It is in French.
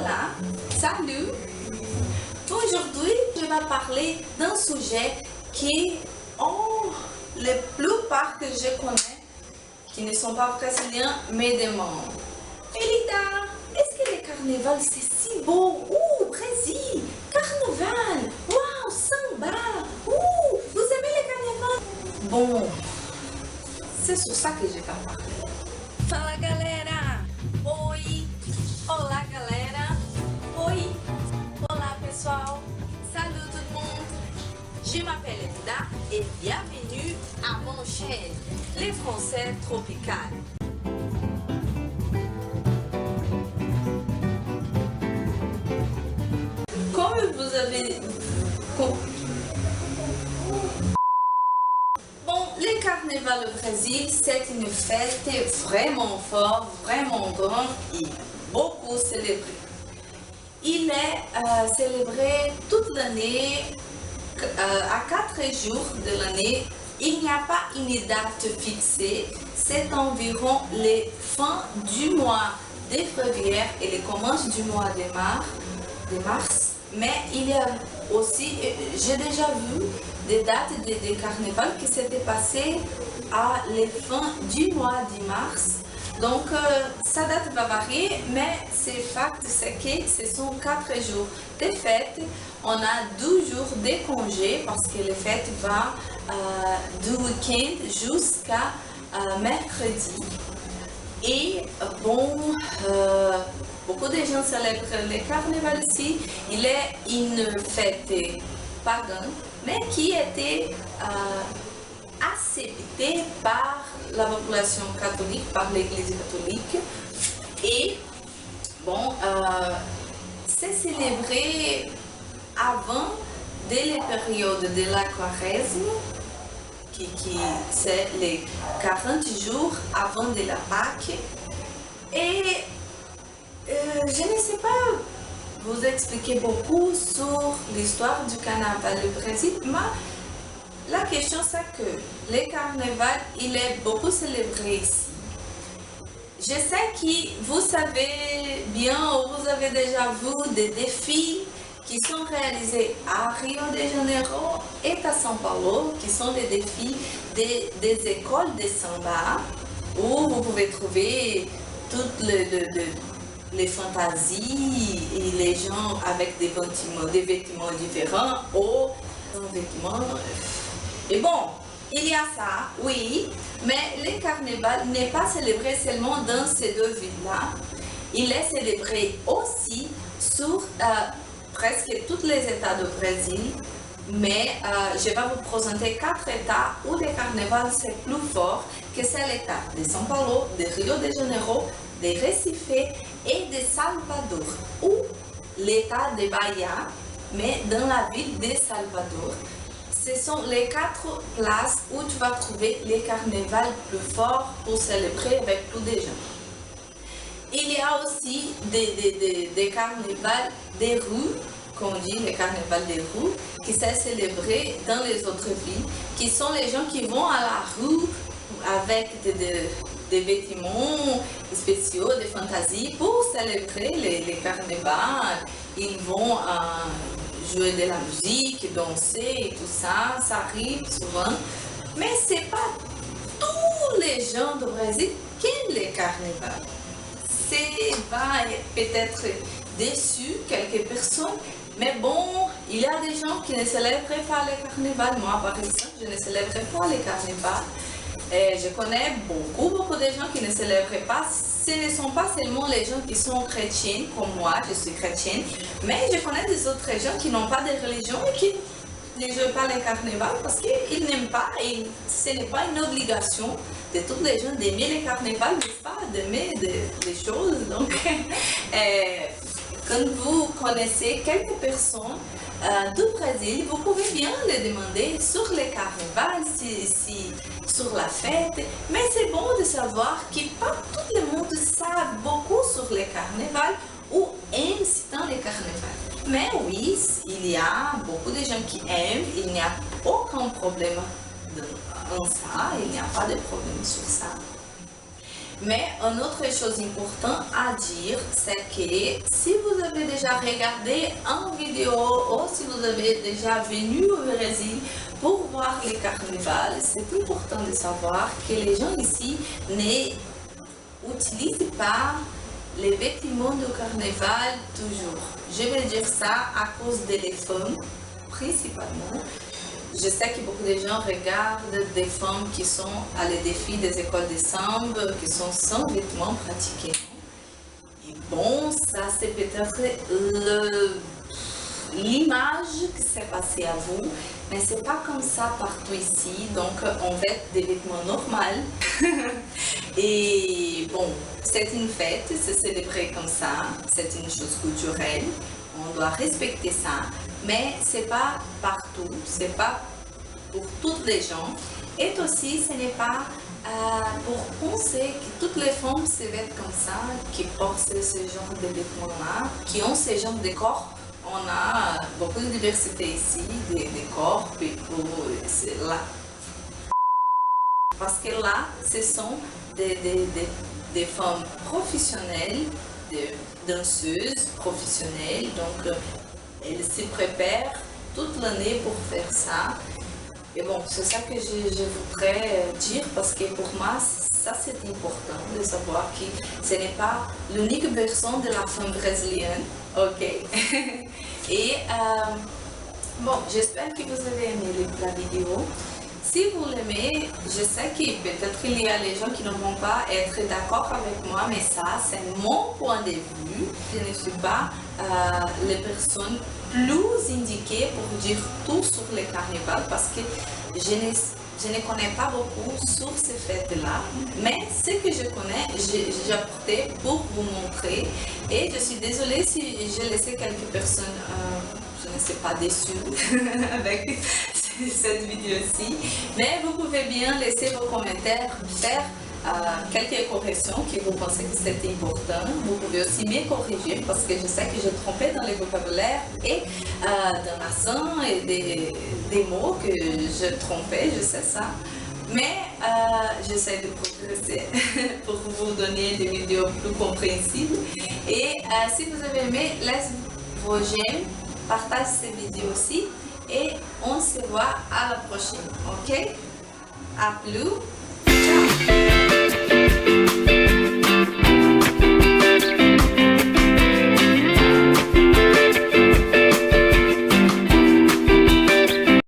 Hola, salut. Aujourd'hui, je vais parler d'un sujet qui, la plupart que je connais, qui ne sont pas brésiliens, me demandent. Elida, est-ce que le carnaval c'est si beau? Ouh, Brésil, carnaval, waouh, samba, ouh, vous aimez le carnaval? Bon, c'est sur ça que je vais parler. Fala galera, oi, olá galera, oi, olá pessoal, salut tout le monde. Je m'appelle Elida et bienvenue à mon chaîne, les Français Tropical. Comme vous avez... Bon, le carnaval au Brésil, c'est une fête vraiment forte, vraiment grande et beaucoup célébrée. Il est célébré toute l'année, à 4 jours de l'année. Il n'y a pas une date fixée, c'est environ les fins du mois de février et les commences du mois de mars. Mais il y a aussi, j'ai déjà vu des dates de carnaval qui s'étaient passées à la fin du mois de mars. Donc, sa date va varier, mais c'est fact, c'est que ce sont 4 jours de fête. On a 12 jours de congé parce que les fêtes vont du week-end jusqu'à mercredi. Et bon, beaucoup de gens célèbrent le carnaval ici. Il est une fête païenne, mais qui était acceptée par la population catholique, par l'Église catholique. Et bon, c'est célébré avant, dès les périodes de la Quaresme, qui c'est les 40 jours avant de la Pâque. Et je ne sais pas vous expliquer beaucoup sur l'histoire du carnaval au Brésil, mais la question c'est que le carnaval, il est beaucoup célébré ici. Je sais que vous savez bien ou vous avez déjà vu des défis qui sont réalisés à Rio de Janeiro et à São Paulo, qui sont des défis des écoles de samba, où vous pouvez trouver toutes les fantasies et les gens avec des vêtements différents ou des vêtements. Et bon, il y a ça, oui, mais le carnaval n'est pas célébré seulement dans ces deux villes-là. Il est célébré aussi sur presque tous les États du Brésil, mais je vais vous présenter 4 États où le carnaval c'est plus fort, que c'est l'État de São Paulo, de Rio de Janeiro, de Recife et de Salvador, ou l'État de Bahia, mais dans la ville de Salvador. Ce sont les 4 places où tu vas trouver le carnaval plus fort pour célébrer avec plus de gens. Il y a aussi des carnavals des rues, qu'on dit les carnavals des rues, qui sont célébrés dans les autres villes, qui sont les gens qui vont à la rue avec des vêtements spéciaux, des fantasies pour célébrer les carnavals. Ils vont jouer de la musique, danser et tout ça, ça arrive souvent. Mais ce n'est pas tous les gens du Brésil qui aiment le carnaval. Va peut-être déçu quelques personnes, mais bon, il y a des gens qui ne célèbrent pas le carnaval. Moi, par exemple, je ne célèbre pas le carnaval. Et je connais beaucoup de gens qui ne célèbrent pas. Ce ne sont pas seulement les gens qui sont chrétiens, comme moi, je suis chrétienne, mais je connais des autres gens qui n'ont pas de religion et qui ne jouent pas le carnaval parce qu'ils n'aiment pas et ce n'est pas une obligation de tous les gens d'aimer le carnaval, mais pas d'aimer des choses. Donc, quand vous connaissez quelques personnes du Brésil, vous pouvez bien les demander sur le carnaval, sur la fête. Mais c'est bon de savoir que pas tout le monde sait beaucoup sur le carnaval ou aime dans le carnaval. Mais oui, il y a beaucoup de gens qui aiment, il n'y a aucun problème en ça, il n'y a pas de problème sur ça. Mais une autre chose importante à dire, c'est que si vous avez déjà regardé une vidéo ou si vous avez déjà venu au Brésil pour voir les carnavals, c'est important de savoir que les gens ici n'utilisent pas les vêtements de carnaval toujours. Je vais dire ça à cause des femmes, principalement. Je sais que beaucoup de gens regardent des femmes qui sont à les défis des écoles de samba, qui sont sans vêtements pratiqués. Et bon, ça c'est peut-être l'image qui s'est passée à vous, mais c'est pas comme ça partout ici. Donc on vêt des vêtements normaux. Et bon, c'est une fête, c'est célébré comme ça, c'est une chose culturelle. On doit respecter ça, mais c'est pas partout, c'est pas pour toutes les gens. Et aussi, ce n'est pas pour penser que toutes les femmes se vêtent comme ça, qui portent ce genre de vêtements-là, qui ont ce genre de corps. On a beaucoup de diversité ici, des corps, et là. Parce que là, ce sont des femmes professionnelles, des danseuses professionnelles, donc elles se préparent toute l'année pour faire ça. Et bon, c'est ça que je voudrais dire parce que pour moi, ça c'est important de savoir que ce n'est pas l'unique version de la femme brésilienne, ok? Et bon, j'espère que vous avez aimé la vidéo. Si vous l'aimez, je sais que peut-être qu'il y a les gens qui ne vont pas être d'accord avec moi, mais ça, c'est mon point de vue. Je ne suis pas les personnes plus indiquées pour dire tout sur le carnaval parce que je ne connais pas beaucoup sur ces fêtes-là. Mais ce que je connais, j'ai apporté pour vous montrer. Et je suis désolée si j'ai laissé quelques personnes, je ne sais pas, déçues avec cette vidéo-ci, mais vous pouvez bien laisser vos commentaires, faire quelques corrections que vous pensez que c'est important. Vous pouvez aussi me corriger parce que je sais que je trompais dans les vocabulaires et dans l'accent et des mots que je trompais, je sais ça. Mais j'essaie de progresser pour vous donner des vidéos plus compréhensibles. Et si vous avez aimé, laissez vos j'aime, partagez cette vidéo aussi. Et on se voit à la prochaine, ok? À plus!